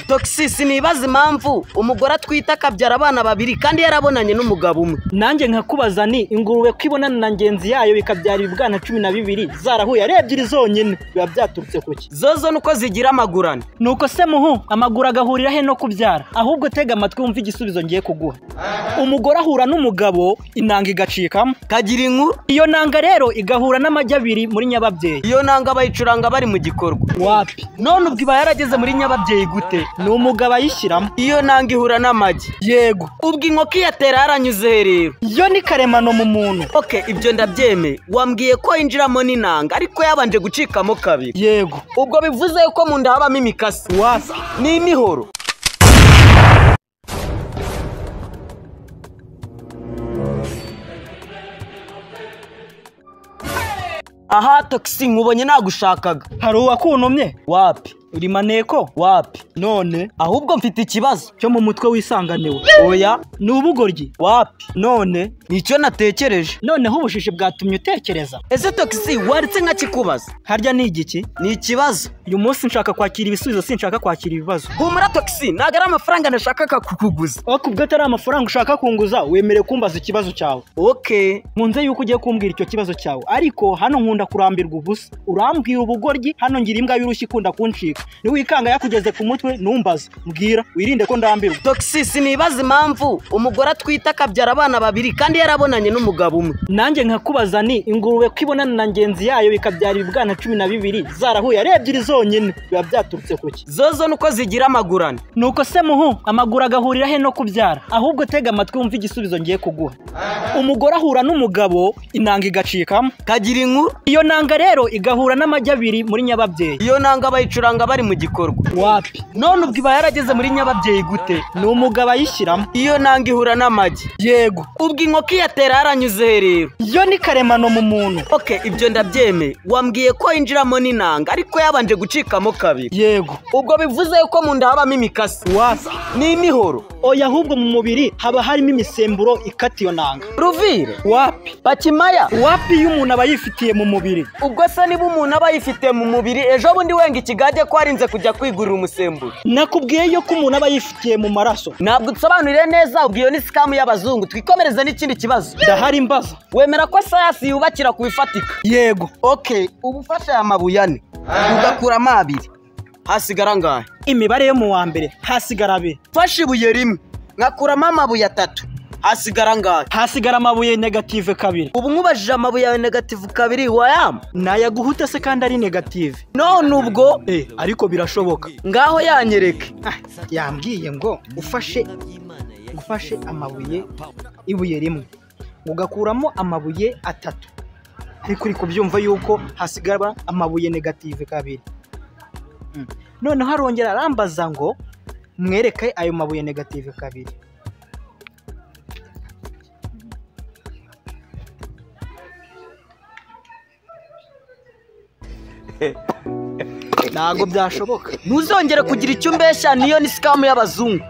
Toxis nibaza impamvu umugore atwita akabyara abana babiri kandi yarabonanye n'umugabo umwe. Nanjye nkakubaza ni ingurube kwibonana na ngenzi yayo bikabyara ibibwana 12 zarahuye ari ebyiri zonyine biba byaturutse kuki? Zozo nuko zigira amagurane. Nuko se muhu amaguru agahurira he no kubyara? Ahubwo tega amatwi wumva igisubizo ngiye kuguha. Umugore ahura n'umugabo inanga igacikamo kagira inkuru. Iyo nanga rero igahura n'amajya abiri muri nyababyeyi. Iyo nanga bayicuranga bari mu gikorwa. Wapi? None ubwo iba yarageze muri nyababyeyi gute? Ni umugabo ayishyiramo. Iyo nanga ihura n'amagi. Yego. Ubwo inkoko iyatera yaranyuze rero. Yo ni karemano mu muntu. Okay, ibyo ndabyeme. Wambwiye ko yinjiramo n'inanga ariko yabanje gucikamo kabiri. Yego. Ubwo bivuze yuko mu nda habamo imikasi. Wapi? Ni imihoro. Aha Toxis nkubonye nagushakaga. Hari uwakuntumye? Wapi? Uri maneko? Wapi? None ahubwo mfite ikibazo cyo mu mutwe wisanganiwe. Oya, ni ubugoryi. Wapi? None nicyo natekereje. Noneho ubushishi bwatumye utekereza. Ese Toxis waritse nka kikubaza? Harya ni igiki? Ni ikibazo. Uyu munsi nshaka kwakira ibisubizo sinshaka kwakira ibibazo. Humura Toxis, nagara amafaranga nashaka kukuguza. Wakubwe atari amafaranga ushaka kunguza wemere kumbaza ikibazo cyawe. Okay. Nkunze yuko ugiye kumbwira icyo kibazo cyawe. Ariko hano nkunda kurambirwa ubusa. Urambwira ubugoryi hano ngira imbwa y'urushyi ikunda kunshika. Ni wikanga yakugeze ku mutwe numbaza. Mbwira wirinde ko ndambirwa. Toxis nibaza impamvu umugore atwita akabyara abana babiri kandi yarabonanye n'umugabo umwe. Nanjye nkakubaza ni ingurube kwibonana na ngenzi yayo bikabyara ibibwana 12 zarahuye ari ebyiri zonyine biba byaturutse kuki? Zozo nuko zigira amagurane. Nuko se muhu amaguru agahurira he no kubyara? Ahubwo tega amatwi wumva igisubizo ngiye kuguha. Umugore ahura n'umugabo inanga igacikamo kagira inkuru. Iyo nanga rero igahura n'amajya abiri muri nyababyeyi. Iyo nanga bayicuranga bari mu gikorwa. Wapi? None ubwo iba yarageze muri nyababyeyi gute? Ni umugabo ayishyiramo. Iyo nanga ihura n'amagi. Yego. Ubwo inkoko iyatera yaranyuze rero. Yo ni karemano mu muntu. Okay, ibyo ndabyeme. Wambwiye ko yinjiramo n'inanga ariko yabanje gucikamo kabiri. Yego. Ubwo bivuze yuko mu nda habamo imikasi. Wapi? Ni imihoro. Oya, ahubwo mu mubiri haba harimo imisemburo ikata iyo nanga. Ruvire? Wapi? Bakimaya? Wapi iyo umuntu aba yifitiye mu mubiri? Ubwo se niba umuntu aba yifitiye mu mubiri ejo bundi wenga ikigage ko arinze kujya kwigurira umusemburo. Nakubwiye yo ko umuntu aba yifitiye mu maraso. Ntabwo utsobanurire neza, ubwiyo ni scam y'abazungu. Twikomereze n'ikindi kibazo. Ndahari mbaza. Wemera ko sayansi yubakira ku bifatika? Yego. Okay, ubufasha ya mabuye ane ugakuramo abiri hasigara ngahe? Imibare yo mu wa mbere hasigara abiri. Fasha ibuye rimwe ngakuramo amabuye 3 hasigara ngahe? Hasigara amabuye negative 2. Ubu nkubajije amabuye ya negative 2 wayama? Nayaguhute se kandi ari negative. None ubwo ariko birashoboka. Ngaho yanyereke. Yambwiye ngo ufashe amabuye ibuye rimwe ugakuramo amabuye 3. Ariko uri kubyumva yuko hasigara amabuye negative 2. None harongera arambaza ngo mwereke ayo mabuye negative 2. Ntago byashoboka. Ntuzongere kugira icyo umbeshya, niyo ni scam y'abazungu.